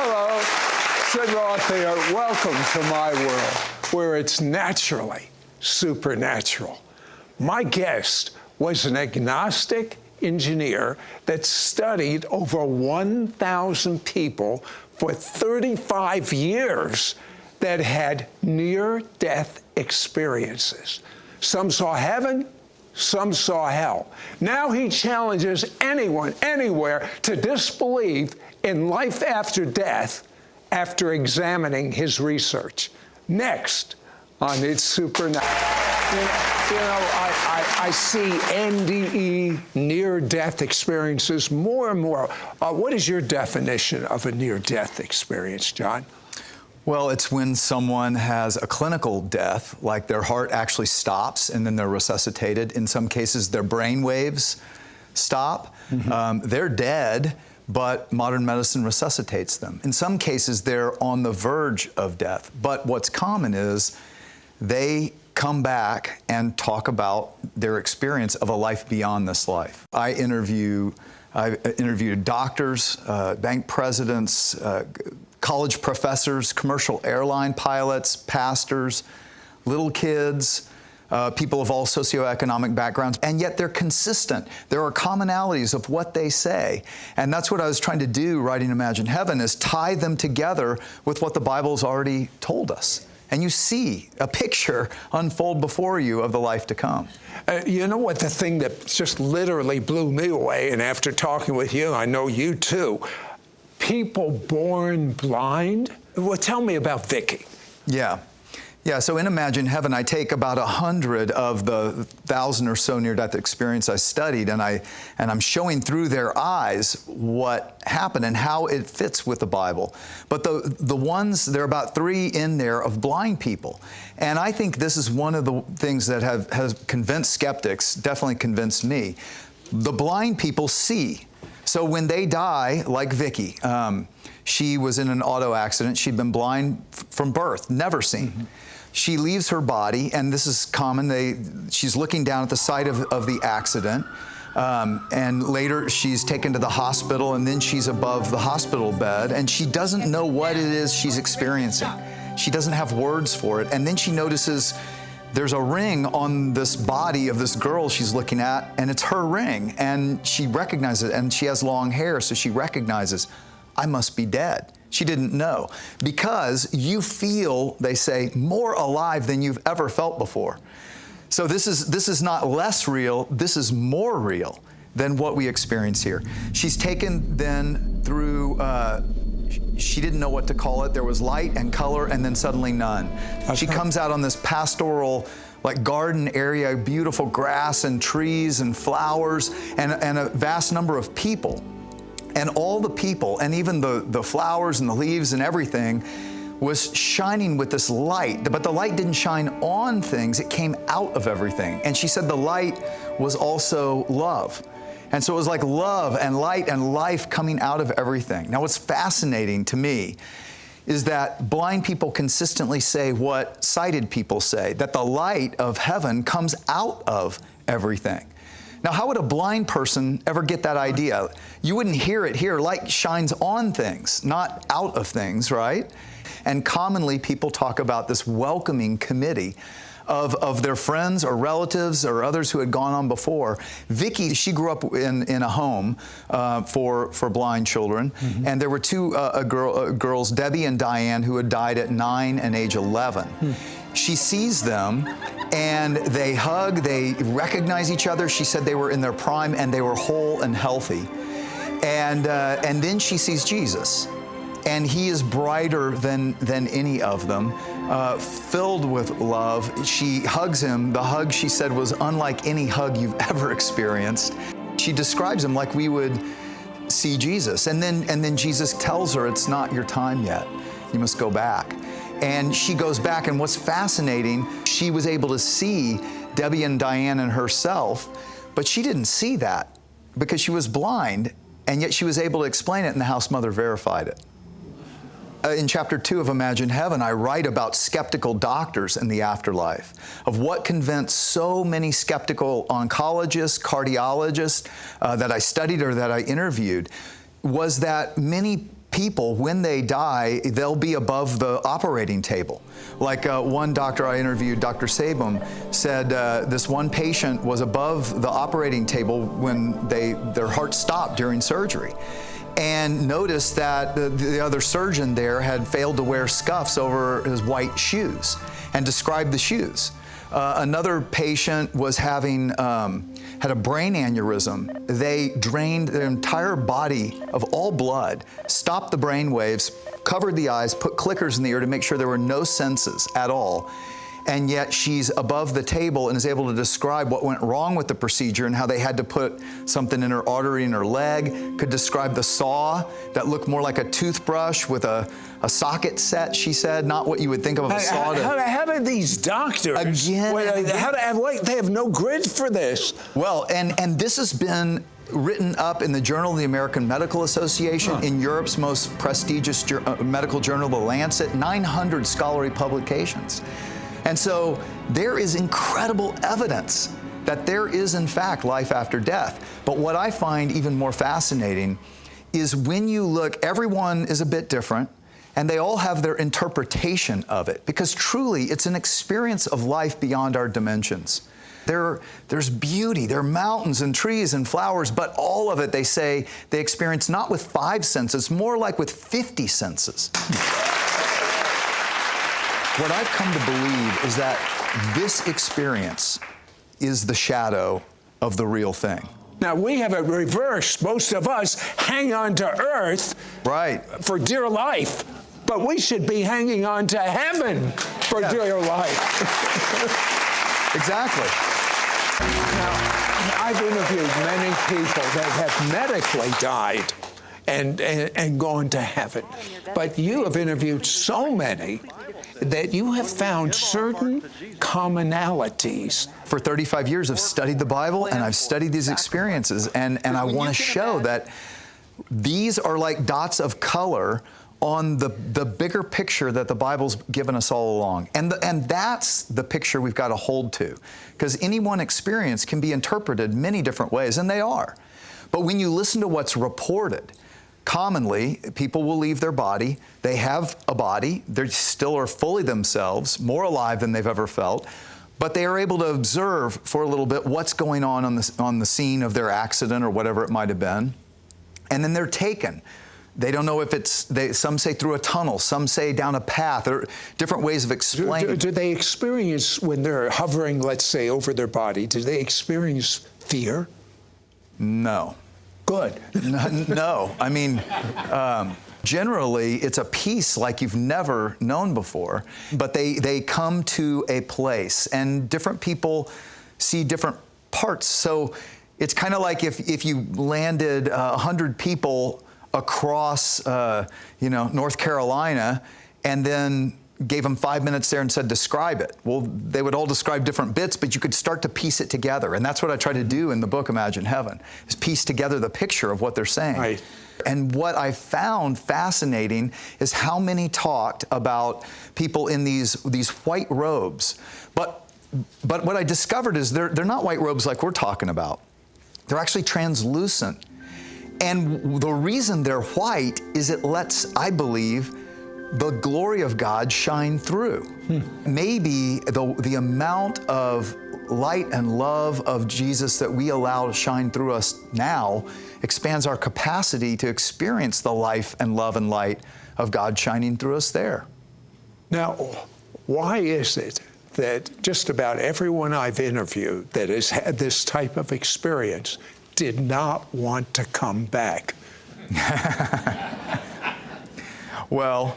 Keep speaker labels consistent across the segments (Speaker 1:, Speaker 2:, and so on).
Speaker 1: Hello, Sid Roth here. Welcome to my world, where it's naturally supernatural. My guest was an agnostic engineer that studied over 1,000 people for 35 years that had near-death experiences. Some saw heaven, some saw hell. Now he challenges anyone, anywhere, to disbelieve in life after death after examining his research. Next on It's Supernatural. I see NDE, near-death experiences, more and more. What is your definition of a near-death experience, John?
Speaker 2: Well, it's when someone has a clinical death, like their heart actually stops and then they're resuscitated. In some cases, their brain waves stop. They're dead, but modern medicine resuscitates them. In some cases, they're on the verge of death. But what's common is they come back and talk about their experience of a life beyond this life. I interviewed doctors, bank presidents, college professors, commercial airline pilots, pastors, little kids, people of all socioeconomic backgrounds, and yet they're consistent. There are commonalities of what they say. And that's what I was trying to do writing Imagine Heaven, is tie them together with what the Bible's already told us. And you see a picture unfold before you of the life to come.
Speaker 1: You know what, the thing that just literally blew me away, and after talking with you, I know you too, people born blind? Well, tell me about Vicky.
Speaker 2: Yeah, so in Imagine Heaven, I take about 100 of the 1,000 or so near-death experience I studied, and I'm showing through their eyes what happened and how it fits with the Bible. But the ones, there are about 3 in there of blind people. And I think this is one of the things that has convinced skeptics, definitely convinced me. The blind people see. So when they die, like Vicky, she was in an auto accident. She'd been blind from birth, never seen. She leaves her body, and this is common. She's looking down at the site of the accident, and later she's taken to the hospital, and then she's above the hospital bed, and she doesn't know what it is she's experiencing. She doesn't have words for it, and then she notices there's a ring on this body of this girl she's looking at, and it's her ring, and she recognizes it, and she has long hair, so she recognizes, I must be dead. She didn't know. Because you feel, they say, more alive than you've ever felt before. So this is not less real, this is more real than what we experience here. She's taken then through, she didn't know what to call it. There was light and color and then suddenly none. She comes out on this pastoral, like garden area, beautiful grass and trees and flowers and a vast number of people. And all the people, and even the flowers and the leaves and everything, was shining with this light. But the light didn't shine on things, it came out of everything. And she said the light was also love. And so it was like love and light and life coming out of everything. Now what's fascinating to me is that blind people consistently say what sighted people say, that the light of heaven comes out of everything. Now, how would a blind person ever get that idea? You wouldn't hear it here. Light shines on things, not out of things, right? And commonly, people talk about this welcoming committee of their friends or relatives or others who had gone on before. Vicky, she grew up in a home for blind children, and there were 2 girls, Debbie and Diane, who had died at 9 and age 11. She sees them, and they hug, they recognize each other. She said they were in their prime, and they were whole and healthy. And then she sees Jesus, and he is brighter than any of them, filled with love. She hugs him. The hug, she said, was unlike any hug you've ever experienced. She describes him like we would see Jesus. And then Jesus tells her, it's not your time yet. You must go back. And she goes back, and what's fascinating, she was able to see Debbie and Diane and herself, but she didn't see that because she was blind, and yet she was able to explain it, and the house mother verified it. In chapter 2 of Imagine Heaven, I write about skeptical doctors in the afterlife, of what convinced so many skeptical oncologists, cardiologists that I studied or that I interviewed, was that many people, when they die, they'll be above the operating table. Like one doctor I interviewed, Dr. Sabum, said this one patient was above the operating table when their heart stopped during surgery, and noticed that the other surgeon there had failed to wear scuffs over his white shoes, and described the shoes. Another patient was had a brain aneurysm. They drained their entire body of all blood, stopped the brain waves, covered the eyes, put clickers in the ear to make sure there were no senses at all. And yet she's above the table and is able to describe what went wrong with the procedure and how they had to put something in her artery in her leg, could describe the saw that looked more like a toothbrush with a socket set, she said, not what you would think of a saw.
Speaker 1: How do these doctors,
Speaker 2: Again,
Speaker 1: they have no grid for this?
Speaker 2: Well, and this has been written up in the Journal of the American Medical Association, in Europe's most prestigious medical journal, The Lancet, 900 scholarly publications. And so there is incredible evidence that there is, in fact, life after death. But what I find even more fascinating is when you look, everyone is a bit different, and they all have their interpretation of it, because truly it's an experience of life beyond our dimensions. There's beauty, there are mountains and trees and flowers, but all of it, they say, they experience not with 5 senses, more like with 50 senses. What I've come to believe is that this experience is the shadow of the real thing.
Speaker 1: Now, we have it reversed. Most of us hang on to earth for dear life, but we should be hanging on to heaven for dear life.
Speaker 2: Exactly.
Speaker 1: Now, I've interviewed many people that have medically died and gone to heaven, but you have interviewed so many that you have found certain commonalities.
Speaker 2: For 35 years, I've studied the Bible and I've studied these experiences, and I want to show that these are like dots of color on the bigger picture that the Bible's given us all along. And that's the picture we've got to hold to, because any one experience can be interpreted many different ways, and they are. But when you listen to what's reported, commonly, people will leave their body. They have a body. They still are fully themselves, more alive than they've ever felt. But they are able to observe for a little bit what's going on the scene of their accident or whatever it might have been. And then they're taken. They don't know if some say through a tunnel, some say down a path. There are different ways of explaining.
Speaker 1: Do they experience, when they're hovering, let's say, over their body, do they experience fear?
Speaker 2: No.
Speaker 1: Good.
Speaker 2: No. I mean, generally, it's a peace like you've never known before, but they come to a place, and different people see different parts. So it's kind of like if you landed 100 people across, North Carolina, and then gave them 5 minutes there and said, describe it. Well, they would all describe different bits, but you could start to piece it together. And that's what I try to do in the book, Imagine Heaven, is piece together the picture of what they're saying.
Speaker 1: Right.
Speaker 2: And what I found fascinating is how many talked about people in these white robes. But what I discovered is they're not white robes like we're talking about. They're actually translucent. And the reason they're white is it lets, I believe, the glory of God shine through. Maybe the amount of light and love of Jesus that we allow to shine through us now expands our capacity to experience the life and love and light of God shining through us there.
Speaker 1: Now, why is it that just about everyone I've interviewed that has had this type of experience did not want to come back?
Speaker 2: Well,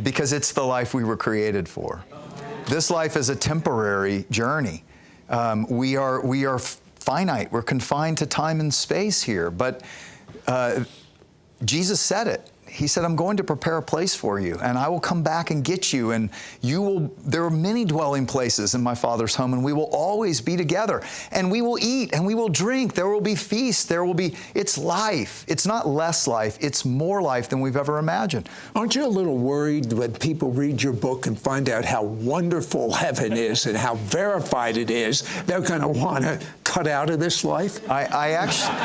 Speaker 2: because it's the life we were created for. This life is a temporary journey. We are finite. We're confined to time and space here. But Jesus said it. He said, I'm going to prepare a place for you, and I will come back and get you, and there are many dwelling places in my Father's home, and we will always be together, and we will eat, and we will drink. There will be feasts. It's life. It's not less life. It's more life than we've ever imagined.
Speaker 1: Aren't you a little worried when people read your book and find out how wonderful heaven is and how verified it is, they're going to want to cut out of this life?
Speaker 2: I actually,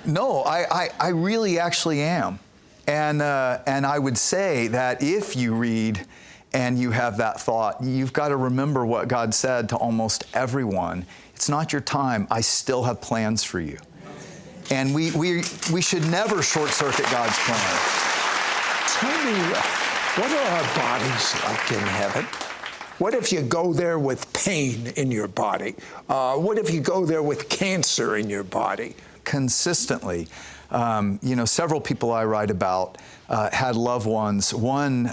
Speaker 2: no, I really actually am. And I would say that if you read and you have that thought, you've got to remember what God said to almost everyone. It's not your time. I still have plans for you. And we should never short-circuit God's plan.
Speaker 1: Tell me, what are our bodies like in heaven? What if you go there with pain in your body? What if you go there with cancer in your body?
Speaker 2: Consistently. Several people I write about had loved ones. One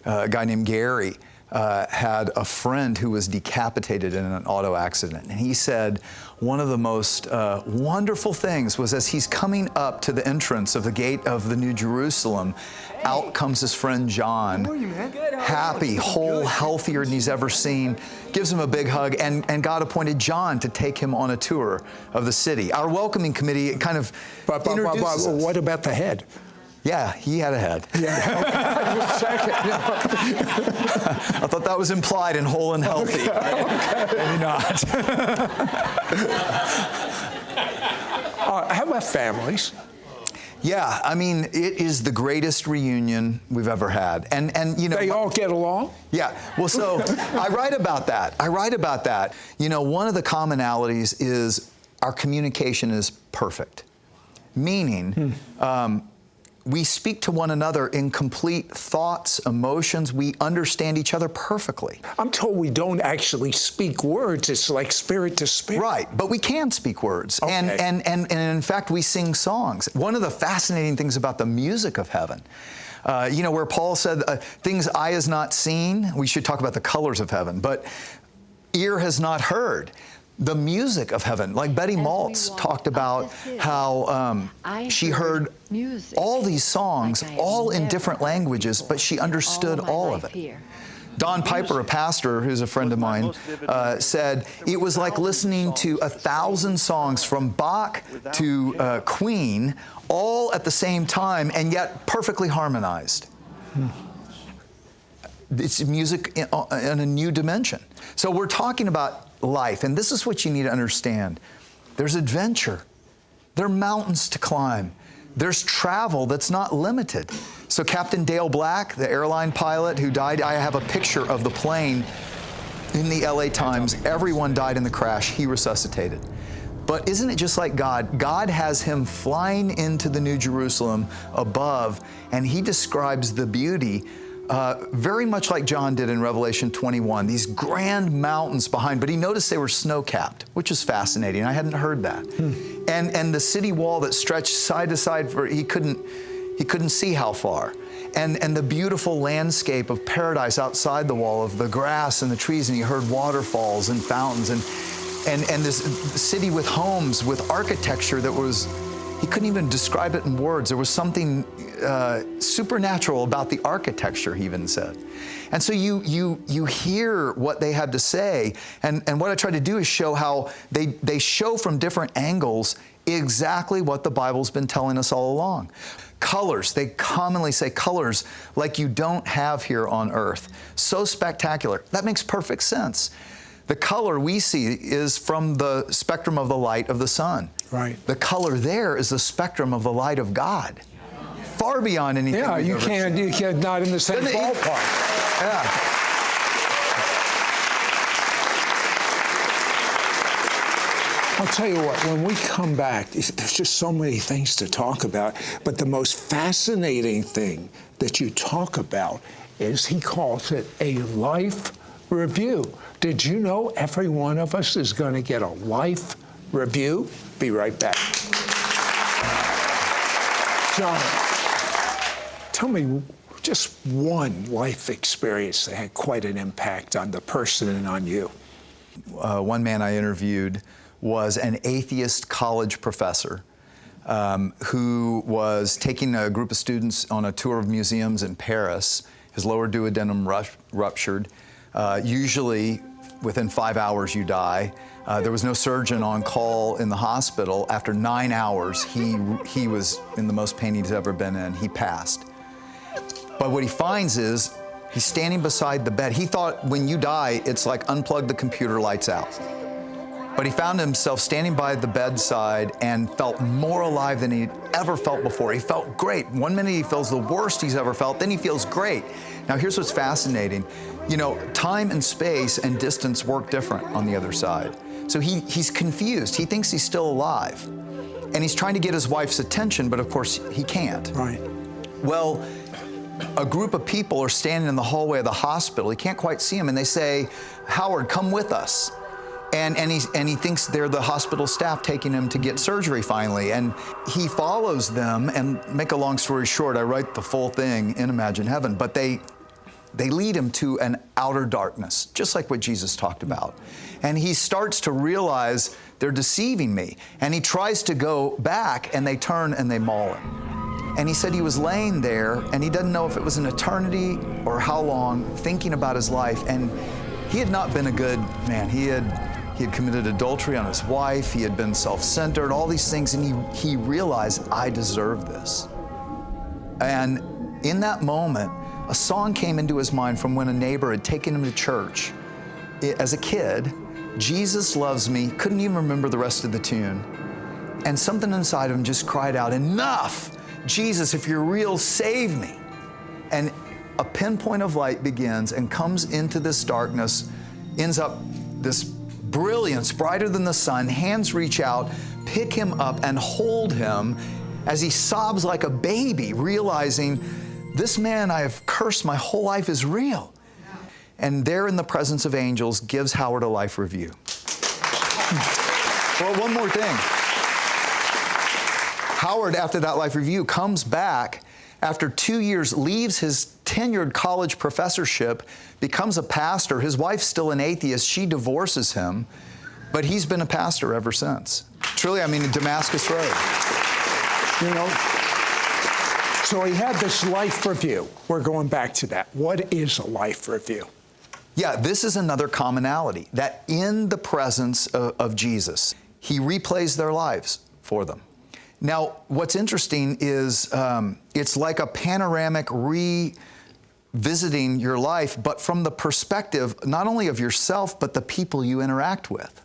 Speaker 2: a guy named Gary had a friend who was decapitated in an auto accident. And he said one of the most wonderful things was as he's coming up to the entrance of the gate of the New Jerusalem, out comes his friend John, happy, whole, healthier than he's ever seen, gives him a big hug, and God appointed John to take him on a tour of the city. Our welcoming committee kind of introduces us.
Speaker 1: What about the head?
Speaker 2: Yeah, he had a head.
Speaker 1: Yeah, okay.
Speaker 2: I thought that was implied in whole and healthy.
Speaker 1: Okay.
Speaker 2: Maybe not.
Speaker 1: How about families?
Speaker 2: Yeah, I mean, it is the greatest reunion we've ever had. And
Speaker 1: They all get along?
Speaker 2: Yeah, well, so I write about that. One of the commonalities is our communication is perfect, meaning we speak to one another in complete thoughts, emotions. We understand each other perfectly.
Speaker 1: I'm told we don't actually speak words. It's like spirit to spirit.
Speaker 2: Right, but we can speak words.
Speaker 1: Okay.
Speaker 2: And in fact, we sing songs. One of the fascinating things about the music of heaven, where Paul said, things eye has not seen, we should talk about the colors of heaven, but ear has not heard. The music of heaven, like Betty Maltz talked about how she heard all these songs, all in different languages, but she understood all of it. Don Piper, a pastor who's a friend of mine, said it was like listening to 1,000 songs from Bach to Queen, all at the same time, and yet perfectly harmonized. It's music in a new dimension. So we're talking about life, and this is what you need to understand. There's adventure. There are mountains to climb. There's travel that's not limited. So Captain Dale Black, the airline pilot who died, I have a picture of the plane in the LA Times. Everyone died in the crash. He resuscitated. But isn't it just like God? God has him flying into the New Jerusalem above, and he describes the beauty very much like John did in Revelation 21, these grand mountains behind, but he noticed they were snow-capped, which is fascinating. I hadn't heard that. And the city wall that stretched side to side, he couldn't see how far. And the beautiful landscape of paradise outside the wall, of the grass and the trees, and he heard waterfalls and fountains, and this city with homes, with architecture that was, he couldn't even describe it in words. There was something supernatural about the architecture, he even said. And so you hear what they had to say, and what I try to do is show how they show from different angles exactly what the Bible's been telling us all along. Colors, they commonly say colors like you don't have here on earth. So spectacular. That makes perfect sense. The color we see is from the spectrum of the light of the sun.
Speaker 1: Right.
Speaker 2: The color there is the spectrum of the light of God. Far beyond anything.
Speaker 1: Yeah, you can't, not in the same ballpark.
Speaker 2: Yeah.
Speaker 1: I'll tell you what, when we come back, there's just so many things to talk about, but the most fascinating thing that you talk about is, he calls it a life review. Did you know every one of us is going to get a life review? Be right back. John, tell me just one life experience that had quite an impact on the person and on you.
Speaker 2: One man I interviewed was an atheist college professor who was taking a group of students on a tour of museums in Paris. His lower duodenum ruptured. Usually within 5 hours you die. There was no surgeon on call in the hospital. After 9 hours, he was in the most pain he's ever been in. He passed. But what he finds is he's standing beside the bed. He thought when you die, it's like unplug the computer, lights out. But he found himself standing by the bedside and felt more alive than he'd ever felt before. He felt great. One minute he feels the worst he's ever felt, then he feels great. Now here's what's fascinating. You know, time and space and distance work different on the other side. So he's confused. He thinks he's still alive. And he's trying to get his wife's attention, but of course he can't.
Speaker 1: Right.
Speaker 2: Well, a group of people are standing in the hallway of the hospital. He can't quite see him, and they say, "Howard, come with us." And he thinks they're the hospital staff taking him to get surgery finally. And he follows them, and make a long story short, I write the full thing in Imagine Heaven, but they lead him to an outer darkness, just like what Jesus talked about. And he starts to realize they're deceiving me. And he tries to go back, and they turn and they maul him. And he said he was laying there, and he doesn't know if it was an eternity or how long, thinking about his life. And he had not been a good man. He had committed adultery on his wife. He had been self-centered, all these things. And he realized, I deserve this. And in that moment, a song came into his mind from when a neighbor had taken him to church. As a kid, Jesus loves me, couldn't even remember the rest of the tune. And something inside of him just cried out, enough! Jesus, if you're real, save me. And a pinpoint of light begins and comes into this darkness, ends up this brilliance, brighter than the sun. Hands reach out, pick him up, and hold him as he sobs like a baby, realizing this man I have cursed my whole life is real. And there in the presence of angels gives Howard a life review. Well, one more thing. Howard, after that life review, comes back after 2 years, leaves his tenured college professorship, becomes a pastor. His wife's still an atheist. She divorces him, but he's been a pastor ever since. Truly, I mean, in Damascus Road.
Speaker 1: You know, so he had this life review. We're going back to that. What is a life review?
Speaker 2: Yeah, this is another commonality, that in the presence of Jesus, he replays their lives for them. Now, what's interesting is it's like a panoramic revisiting your life, but from the perspective not only of yourself, but the people you interact with.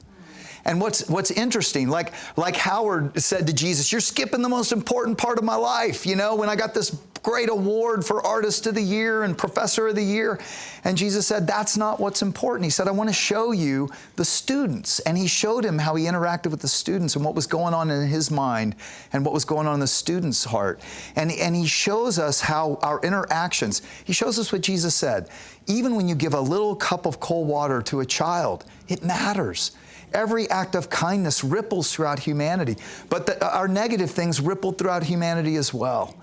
Speaker 2: And what's interesting, like Howard said to Jesus, you're skipping the most important part of my life, you know, when I got this great award for Artist of the Year and Professor of the Year. And Jesus said, that's not what's important. He said, I want to show you the students. And he showed him how he interacted with the students and what was going on in his mind and what was going on in the student's heart. And he shows us how our interactions, he shows us what Jesus said. Even when you give a little cup of cold water to a child, it matters. Every act of kindness ripples throughout humanity, but our negative things ripple throughout humanity as well.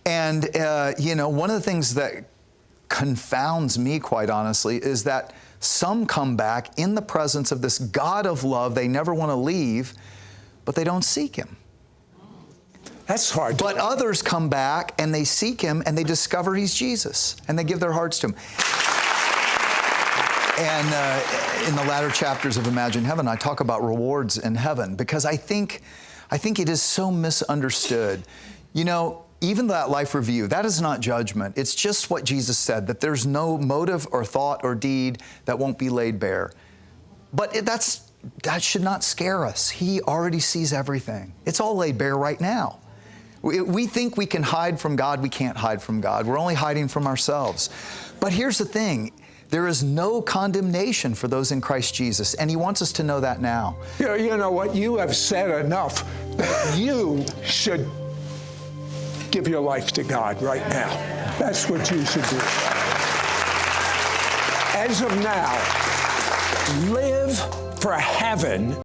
Speaker 2: And, you know, one of the things that confounds me, quite honestly, is that some come back in the presence of this God of love they never want to leave, but they don't seek Him.
Speaker 1: That's hard.
Speaker 2: But others come back and they seek Him and they discover He's Jesus and they give their hearts to Him. And in the latter chapters of Imagine Heaven, I talk about rewards in heaven because I think it is so misunderstood. You know, even that life review, that is not judgment. It's just what Jesus said, that there's no motive or thought or deed that won't be laid bare. But that should not scare us. He already sees everything. It's all laid bare right now. We think we can hide from God. We can't hide from God. We're only hiding from ourselves. But here's the thing. There is no condemnation for those in Christ Jesus, and He wants us to know that now.
Speaker 1: You know what? You have said enough that you should give your life to God right now. That's what you should do. As of now, live for heaven